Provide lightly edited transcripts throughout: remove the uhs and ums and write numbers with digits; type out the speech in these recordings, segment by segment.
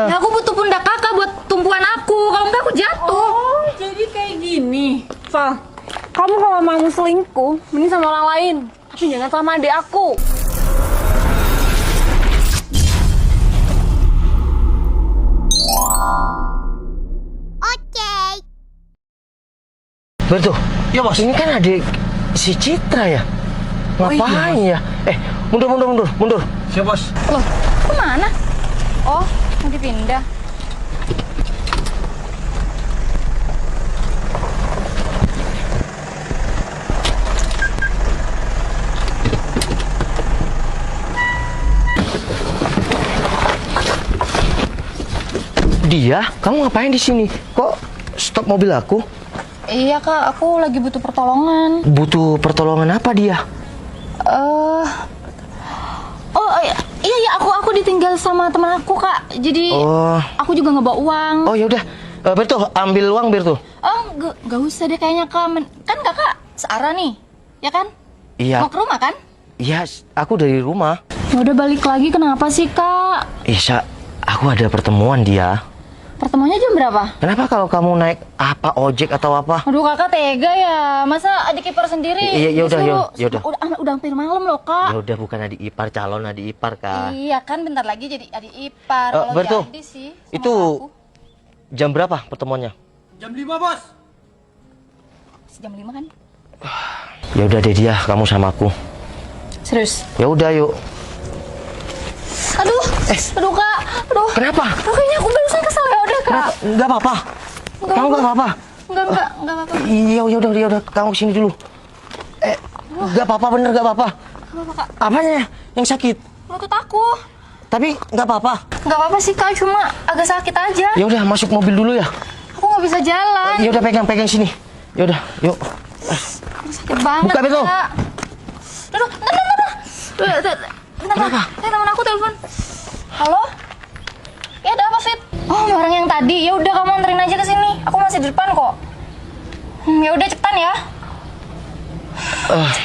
Ya, aku butuh pundak kakak buat tumpuan aku. Kalau enggak aku jatuh. Oh, jadi kayak gini. Val, kamu kalau mau selingkuh, mending sama orang lain. Tapi jangan sama adik aku. Betul. Ya bos, ini kan adik si Citra ya. Ngapain ya? Mundur. Siap bos. Loh, kemana? Oh, mau dipindah. Dia? Kamu ngapain di sini? Kok stop mobil aku? Iya kak, aku lagi butuh pertolongan. Butuh pertolongan apa dia? Iya, aku ditinggal sama teman aku kak. Jadi aku juga nggak bawa uang. Oh ya udah, Bertu ambil uang Bertu. Oh, nggak usah deh kayaknya kak. Kan kakak searah nih, ya kan? Iya. Mau ke rumah kan? Iya, aku dari rumah. Ya udah balik lagi, kenapa sih kak? Isa, aku ada pertemuan dia. Pertemuannya jam berapa? Kenapa kalau kamu naik apa ojek atau apa? Aduh kakak tega ya, masa adik ipar sendiri? Iya, yaudah. Udah hampir malam loh kak. Ya udah, bukan adik ipar, calon adik ipar kak. Iya kan, bentar lagi jadi adik ipar. Kalau Bertu, jadi sih sama itu aku. jam berapa pertemuannya? Jam 5 bos. Jam 5 kan? Ya udah deh dia, kamu sama aku. Serius? Ya udah yuk. Aduh kak, aduh. Kenapa? Aduh, kayaknya aku barusan kesel ya udah kak. Kenapa? Enggak apa-apa. Kamu enggak apa-apa. Enggak apa-apa. Iya, ya udah, kamu sini dulu. Enggak apa-apa, bener enggak apa-apa. Apa kak? Apanya yang sakit? Lutut aku. Tapi enggak apa-apa. Enggak apa-apa sih kak, cuma agak sakit aja. Ya udah, masuk mobil dulu ya. Aku nggak bisa jalan. Ya udah, pegang sini. Ya udah, yuk. Sakit banget. Buka pintu. Kak. Aduh, bentar. Kenapa? Temen aku telepon. Halo? Ya ada apa, Fit? Oh, orang yang tadi. Ya udah kamu anterin aja ke sini. Aku masih di depan kok. Ya udah cepetan ya.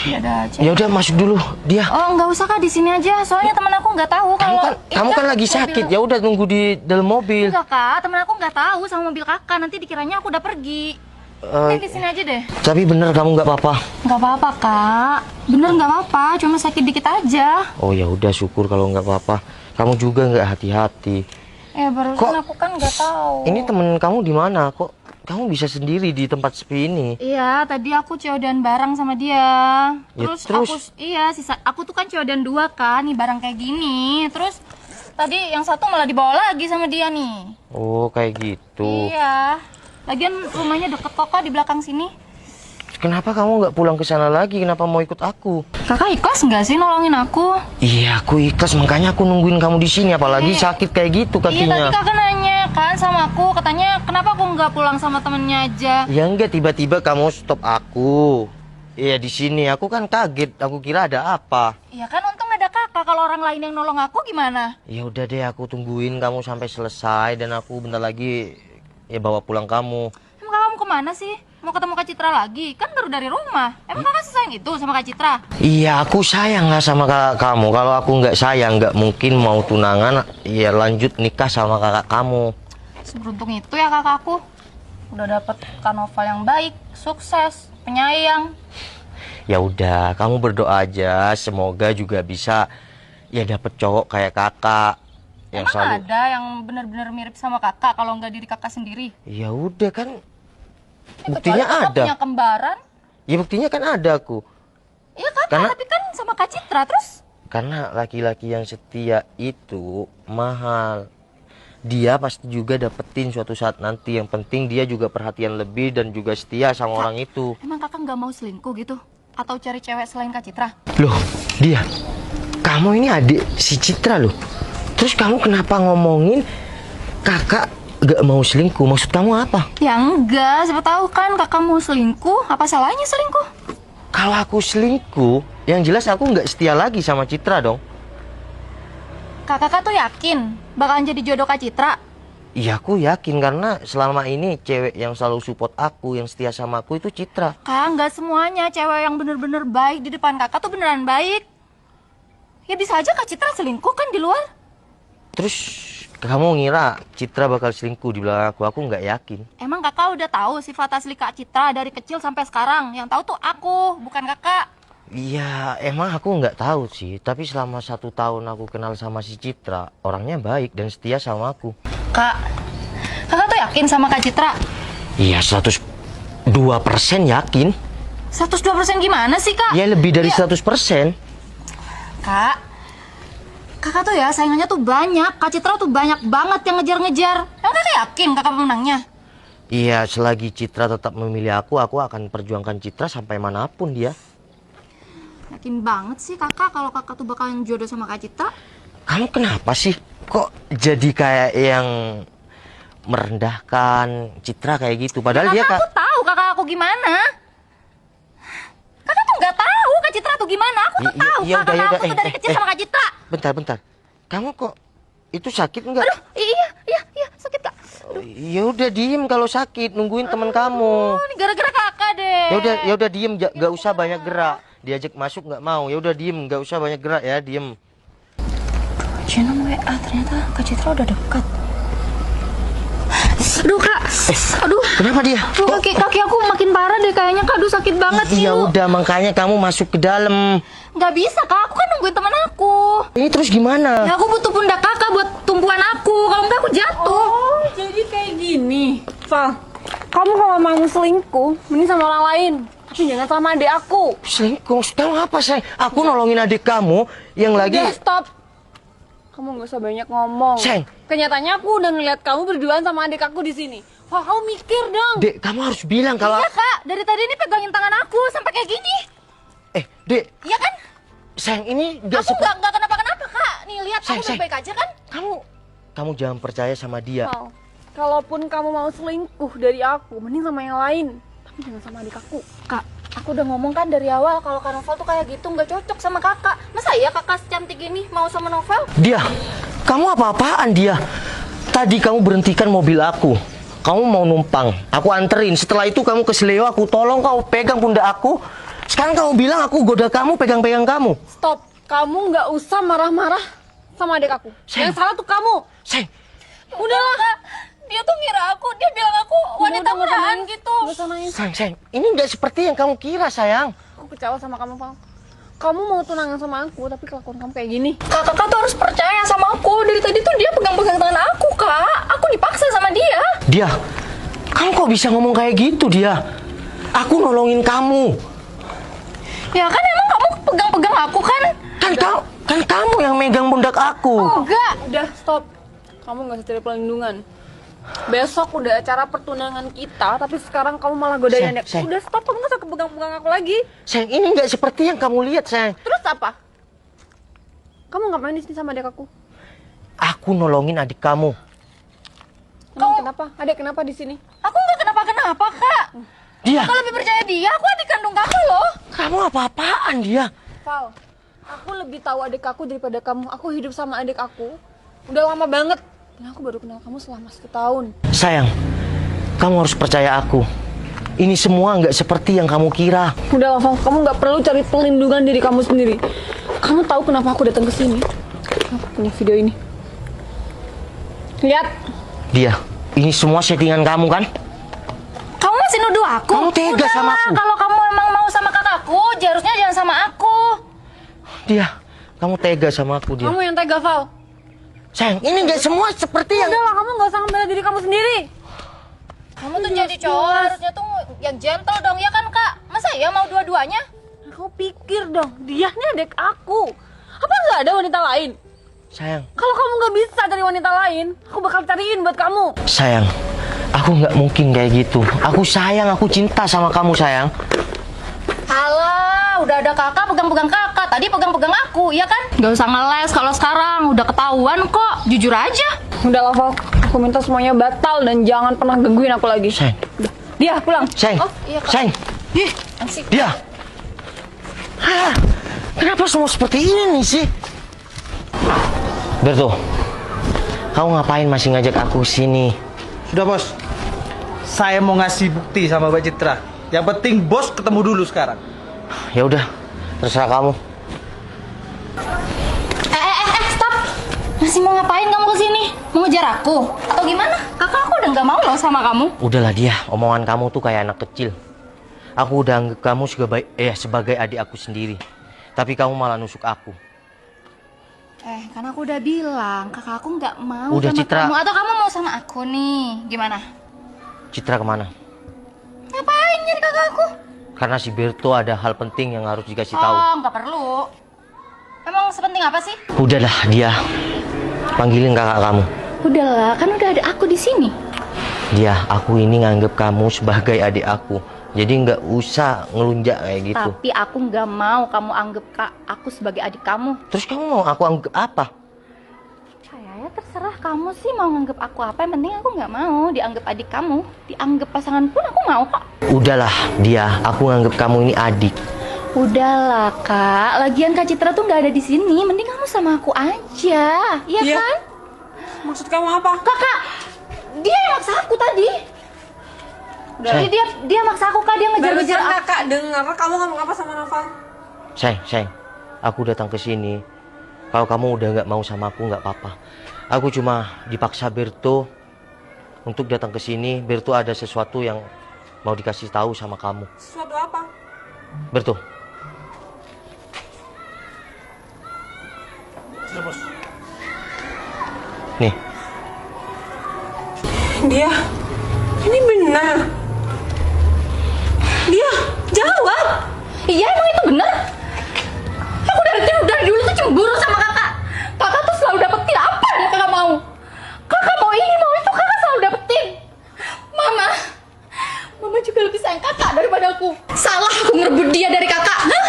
Ya ada aja. Ya udah, masuk dulu dia. Oh, nggak usah kak, di sini aja. Soalnya temen aku nggak tahu kalau Kamu kan lagi sakit. Ya udah, tunggu di dalam mobil. Enggak kak, temen aku nggak tahu sama mobil kakak. Nanti dikiranya aku udah pergi. Di sini aja deh. Tapi bener kamu nggak apa-apa. Nggak apa-apa kak. Bener nggak apa-apa. Cuma sakit dikit aja. Oh ya udah, syukur kalau nggak apa-apa. Kamu juga nggak hati-hati. Barusan aku kan nggak tahu. Ini temen kamu di mana? Kok kamu bisa sendiri di tempat sepi ini? Iya, tadi aku ceodan bareng sama dia. Terus? Aku tuh kan ceodan 2 kan, nih barang kayak gini. Terus tadi yang satu malah dibawa lagi sama dia nih. Oh, kayak gitu. Iya. Lagian rumahnya deket kok Kak, di belakang sini. Kenapa kamu nggak pulang ke sana lagi? Kenapa mau ikut aku? Kakak ikhlas nggak sih nolongin aku? Iya, aku ikhlas. Makanya aku nungguin kamu di sini. Apalagi sakit kayak gitu Iya, kakinya. tadi kakak nanya kan sama aku, katanya kenapa aku nggak pulang sama temennya aja? Ya enggak, tiba-tiba kamu stop aku. Iya, di sini aku kan kaget. Aku kira ada apa. Iya kan, untung ada kakak. Kalau orang lain yang nolong aku gimana? Ya udah deh, aku tungguin kamu sampai selesai dan aku bentar lagi ya bawa pulang kamu. Emang kakak mau kemana sih? Mau ketemu Kak Citra lagi? Kan baru dari rumah. Emang kakak sesayang itu sama Kak Citra? Iya, aku sayang lah sama kakak kamu. Kalau aku nggak sayang, nggak mungkin mau tunangan, ya lanjut nikah sama kakak kamu. Seberuntung itu ya kakakku. Udah dapet Kanova yang baik, sukses, penyayang. Ya udah, kamu berdoa aja. Semoga juga bisa ya dapet cowok kayak kakak. Yang Emang ada yang benar-benar mirip sama kakak kalau nggak diri kakak sendiri? Ya udah kan. Kecuali Buktinya kakak ada. punya kembaran. Ya buktinya kan ada aku. Iya kan, Karena- tapi kan sama Kak Citra terus. Karena laki-laki yang setia itu mahal. Dia pasti juga dapetin suatu saat nanti. Yang penting dia juga perhatian lebih dan juga setia sama orang itu. Emang kakak nggak mau selingkuh gitu? Atau cari cewek selain Kak Citra? Loh, dia. Kamu ini adik si Citra loh. Terus kamu kenapa ngomongin kakak gak mau selingkuh? Maksud kamu apa? Ya enggak, siapa tahu kan kakak mau selingkuh. Apa salahnya selingkuh? Kalau aku selingkuh, yang jelas aku nggak setia lagi sama Citra dong. Kakak tuh yakin bakalan jadi jodoh Kak Citra? Iya, aku yakin karena selama ini cewek yang selalu support aku, yang setia sama aku itu Citra. Kak, nggak semuanya cewek yang bener-bener baik di depan kakak tuh beneran baik. Ya bisa aja Kak Citra selingkuh kan di luar. Terus kamu ngira Citra bakal selingkuh di belakang aku nggak yakin. Emang kakak udah tahu sifat asli Kak Citra dari kecil sampai sekarang? Yang tahu tuh aku, bukan kakak. Iya, emang aku nggak tahu sih. Tapi selama 1 tahun aku kenal sama si Citra, orangnya baik dan setia sama aku. Kak, kakak tuh yakin sama Kak Citra? Iya, 102% yakin. 102% gimana sih, Kak? Ya lebih dari 100%. Kak, kakak tuh ya saingannya tuh banyak. Kak Citra tuh banyak banget yang ngejar-ngejar. Emang kakak yakin kakak pemenangnya? Iya, selagi Citra tetap memilih aku akan perjuangkan Citra sampai manapun dia. Yakin banget sih kakak kalau kakak tuh bakalan jodoh sama Kak Citra. Kamu kenapa sih? Kok jadi kayak yang merendahkan Citra kayak gitu? Padahal dia Kakak tuh tahu kakak aku gimana. Kakak tuh nggak tahu Kak Citra tuh gimana. Aku tuh tahu kakak aku tuh dari kecil sama Kak Citra. Bentar. Kamu kok itu sakit enggak? Aduh, iya, sakit Kak. Ya udah diem kalau sakit, nungguin teman kamu. Ini gara-gara kakak deh. Ya udah diem, nggak usah banyak gerak. Diajak masuk nggak mau. Ya udah diem, nggak usah banyak gerak ya, diem. Jenang WA ternyata Kak Citra udah dekat. Aduh Kak, aduh. Kenapa dia? Kaki aku makin parah deh kayaknya Kak. Aduh sakit banget sih. Ya udah makanya kamu masuk ke dalam. Nggak bisa Kak, aku kan nungguin teman aku. Ini terus gimana? Ya aku butuh pundak kakak buat tumpuan aku. Kalau enggak aku jatuh. Oh, jadi kayak gini. Val, kamu kalau mau selingkuh, mending sama orang lain. Tapi jangan sama adik aku. Selingkuh? Tahu apa saya? Aku nolongin adik kamu yang lagi. Udah stop. Kamu nggak usah banyak ngomong. Sayang. Kenyataannya aku udah ngeliat kamu berduaan sama adik aku di sini. Wah, kamu mikir dong. Dek, kamu harus bilang kalau. Iya Kak, dari tadi ini pegangin tangan aku sampai kayak gini. Dek, Iya kan? sayang ini Aku nggak kenapa-kenapa Kak. Nih lihat aku Sayang. baik-baik aja kan? Kamu jangan percaya sama dia. Val, kalaupun kamu mau selingkuh dari aku, mending sama yang lain. Tapi jangan sama adik aku. Kak, aku udah ngomong kan dari awal kalau Kak Novel tuh kayak gitu nggak cocok sama kakak. Masa iya kakak secantik ini mau sama Novel? Dia, kamu apa-apaan dia? Tadi kamu berhentikan mobil aku. Kamu mau numpang, aku anterin. Setelah itu kamu ke Seleo, aku tolong kau pegang pundak aku. Sekarang kamu bilang aku goda kamu, pegang-pegang kamu. Stop. Kamu nggak usah marah-marah sama adik aku. Sayang. Yang salah tuh kamu. Sayang, Udahlah. Kak, dia tuh ngira aku, dia bilang aku wanita Udah, nggak usah murahan nangis. gitu. Nggak usah nangis. sayang, ini nggak seperti yang kamu kira, sayang. Aku kecewa sama kamu, Val. Kamu mau tunangan sama aku, tapi kelakuan kamu kayak gini. Kakak tuh harus percaya sama aku. Dari tadi tuh dia pegang-pegang tangan aku, Kak. Aku dipaksa sama dia. Dia, kamu kok bisa ngomong kayak gitu, dia? Aku nolongin kamu. Ya kan emang kamu pegang-pegang aku kan? Kan kamu yang megang pundak aku. Enggak. Udah, stop. Kamu nggak usah cari pelindungan. Besok udah acara pertunangan kita, tapi sekarang kamu malah godain adik. Sayang. Udah, stop. Kamu nggak usah kepegang-pegang aku lagi. Sayang, ini nggak seperti yang kamu lihat, sayang. Terus apa? Kamu ngapain di sini sama adik aku? Aku nolongin adik kamu. Kenapa? Adik kenapa di sini? Aku nggak kenapa-kenapa, Kak. Dia, Aku lebih percaya dia. Aku adik kandung kakak loh. kamu apa-apaan dia? Val, aku lebih tahu adik aku daripada kamu. Aku hidup sama adik aku udah lama banget. Dan aku baru kenal kamu selama 1 tahun. Sayang, kamu harus percaya aku. Ini semua nggak seperti yang kamu kira. Udah lah, Val, kamu nggak perlu cari perlindungan diri kamu sendiri. Kamu tahu kenapa aku datang ke sini? Aku punya video ini. Lihat. Dia, ini semua settingan kamu kan? Kamu masih nuduh aku? Kamu tega sama Udahlah, aku. Kalau kamu emang mau sama kakakku, harusnya jangan sama aku. Dia, kamu tega sama aku dia. Kamu yang tega, Val. Sayang, ini nggak semua seperti yang. Udah lah, kamu nggak usah ngebela diri kamu sendiri. Kamu tuh jadi cowok harusnya tuh yang gentle dong, ya kan Kak? Masa ya mau dua-duanya? Kamu pikir dong, dia nih adik aku. Apa nggak ada wanita lain? Sayang, Kalau kamu nggak bisa cari wanita lain, aku bakal cariin buat kamu. sayang, aku nggak mungkin kayak gitu. Aku sayang, aku cinta sama kamu, sayang. Alah, udah ada kakak pegang-pegang kakak. Tadi pegang-pegang aku, ya kan? Gak usah ngeles kalau sekarang. Udah ketahuan kok. Jujur aja. Udah lah, Val. Aku minta semuanya batal dan jangan pernah gangguin aku lagi. Sayang, Dia pulang. sayang, Oh, iya, Kak. sayang. Ih, asik. Dia. Hah, kenapa semua seperti ini sih? Berto, kamu ngapain masih ngajak aku sini? Sudah bos, saya mau ngasih bukti sama Mbak Citra. Yang penting bos ketemu dulu sekarang. Ya udah, terserah kamu. Stop. Masih mau ngapain kamu kesini? Mau ngejar aku? Atau gimana? Kakak aku udah nggak mau loh sama kamu. Udahlah dia, omongan kamu tuh kayak anak kecil. Aku udah anggap kamu sebagai adik aku sendiri. Tapi kamu malah nusuk aku. Karena aku udah bilang kakak aku nggak mau Udah, sama Citra. kamu. Atau kamu mau sama aku nih? Gimana? Citra kemana? Ngapain nyari kakak aku? Karena si Berto ada hal penting yang harus dikasih tahu. Oh, nggak perlu. Emang sepenting apa sih? Udahlah dia, panggilin kakak kamu. Udahlah, kan udah ada aku di sini. Dia, aku ini nganggep kamu sebagai adik aku. Jadi nggak usah ngelunjak kayak gitu. Tapi aku nggak mau kamu anggap aku sebagai adik kamu. Terus kamu mau aku anggap apa? Ya terserah kamu sih mau nganggap aku apa. Yang penting aku nggak mau dianggap adik kamu. Dianggap pasangan pun aku mau kok. Udahlah dia, aku nganggep kamu ini adik. Udahlah kak, lagian Kak Citra tuh nggak ada di sini. Mending kamu sama aku aja, iya Iya. kan? Maksud kamu apa? Kakak, dia yang maksa aku tadi. Jadi dia maksa aku kak, dia ngejar-ngejar Barusan aku. kakak dengar kamu ngomong apa sama Noval? Sayang, aku datang ke sini. Kalau kamu udah nggak mau sama aku nggak apa-apa. Aku cuma dipaksa Berto untuk datang ke sini. Berto ada sesuatu yang mau dikasih tahu sama kamu. Sesuatu apa? Berto. Nih, Dia, ini benar. Dia, jawab. Iya emang itu bener. Aku dari dulu tuh cemburu sama kakak. Kakak tuh selalu dapetin apa yang kakak mau. Kakak mau ini mau itu kakak selalu dapetin. Mama juga lebih sayang kakak daripada aku. Salah aku ngerebut dia dari kakak. Hah?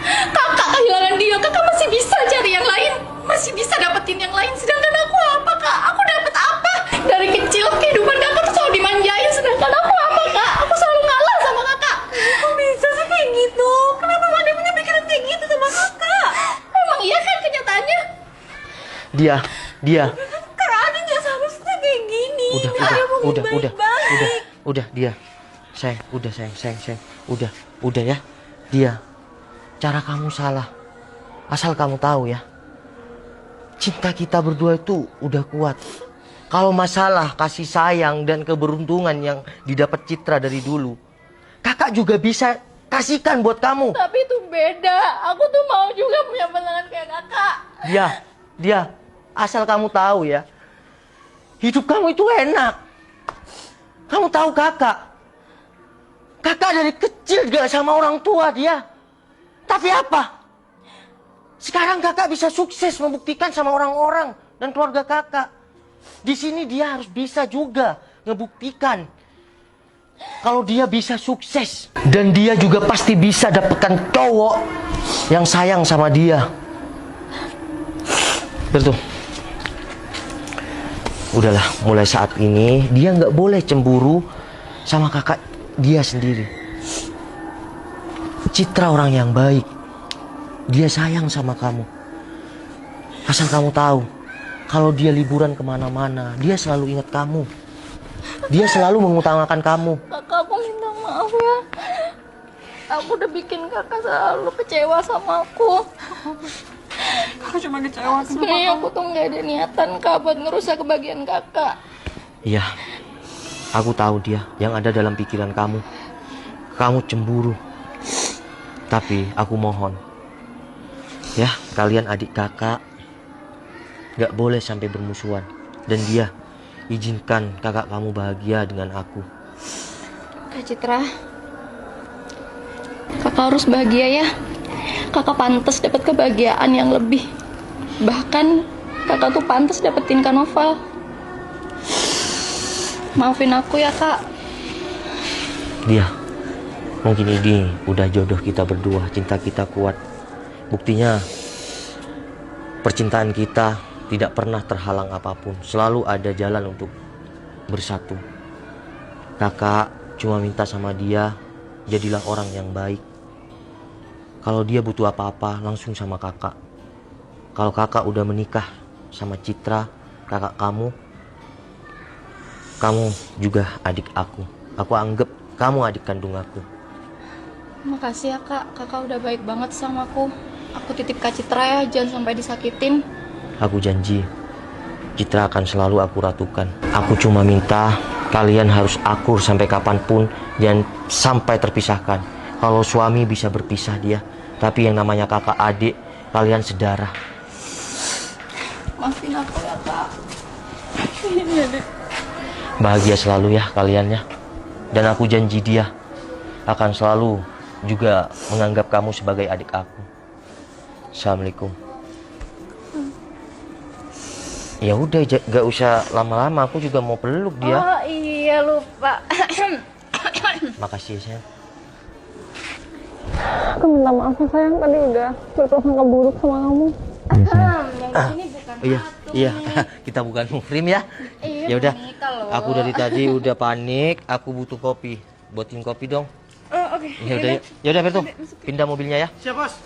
Kakak kehilangan dia, kakak masih bisa cari yang lain, masih bisa dapetin yang lain. Sedangkan aku apa kak? Aku dapet apa? Dari kecil kehidupan kakak tuh selalu dimanjain. Sedangkan aku apa kak? Aku selalu ngalah sama kakak. Kok bisa sih kayak gitu? Kenapa Made punya pikiran kayak gitu sama kakak? Emang iya kan kenyataannya? dia. Kak Adi nggak seharusnya kayak gini. Dia mau baik-baik. Udah dia. Sayang, udah ya. Dia. Cara kamu salah. Asal kamu tahu ya. Cinta kita berdua itu udah kuat. Kalau masalah kasih sayang dan keberuntungan yang didapat Citra dari dulu, kakak juga bisa kasihkan buat kamu. Tapi itu beda. Aku tuh mau juga punya pasangan kayak kakak. Dia. Asal kamu tahu ya. Hidup kamu itu enak. Kamu tahu kakak. Kakak dari kecil gak sama orang tua dia. Tapi apa? Sekarang kakak bisa sukses membuktikan sama orang-orang dan keluarga kakak. Di sini dia harus bisa juga ngebuktikan kalau dia bisa sukses. Dan dia juga pasti bisa dapatkan cowok yang sayang sama dia. Betul. Udahlah, mulai saat ini dia nggak boleh cemburu sama kakak dia sendiri. Citra orang yang baik. Dia sayang sama kamu. Asal kamu tahu, kalau dia liburan kemana-mana, dia selalu ingat kamu. Dia selalu mengutamakan kamu. Kakak, aku minta maaf ya. Aku udah bikin kakak selalu kecewa sama aku. Aku cuma kecewa sama Sebenarnya aku tuh nggak ada niatan kak buat ngerusak kebahagiaan kakak. Iya, aku tahu dia yang ada dalam pikiran kamu. Kamu cemburu. Tapi aku mohon, ya kalian adik kakak gak boleh sampai bermusuhan. Dan dia, izinkan kakak kamu bahagia dengan aku. Kak Citra, kakak harus bahagia ya. Kakak pantas dapat kebahagiaan yang lebih. Bahkan kakak tuh pantas dapetin Kak Noval. Maafin aku ya kak. Dia, mungkin ini udah jodoh kita berdua. Cinta kita kuat. Buktinya percintaan kita tidak pernah terhalang apapun. Selalu ada jalan untuk bersatu. Kakak cuma minta sama dia, jadilah orang yang baik. Kalau dia butuh apa-apa, langsung sama kakak. Kalau kakak udah menikah sama Citra, kakak kamu juga adik aku. Aku anggap kamu adik kandung aku. Makasih ya kak, kakak udah baik banget sama aku. Aku titip Kak Citra ya, jangan sampai disakitin. Aku janji, Citra akan selalu aku ratukan. Aku cuma minta kalian harus akur sampai kapanpun dan sampai terpisahkan. Kalau suami bisa berpisah dia, tapi yang namanya kakak adik, kalian sedarah. Maafin aku ya kak. Bahagia selalu ya kalian ya. Dan aku janji dia akan selalu juga menganggap kamu sebagai adik aku. Assalamualaikum. Ya udah, gak usah lama-lama. Aku juga mau peluk dia. Oh iya lupa. Makasih ya sayang. Aku minta maaf ya sayang, tadi udah berprasangka buruk sama kamu. Yang ini bukan Iya, patung. iya. Kita bukan muhrim ya. Iya, Ya udah. boneka loh. Aku dari tadi udah panik. Aku butuh kopi. Buatin kopi dong. Oh, oke. Ya udah, ya udah Berto. Pindah mobilnya ya. Siap bos.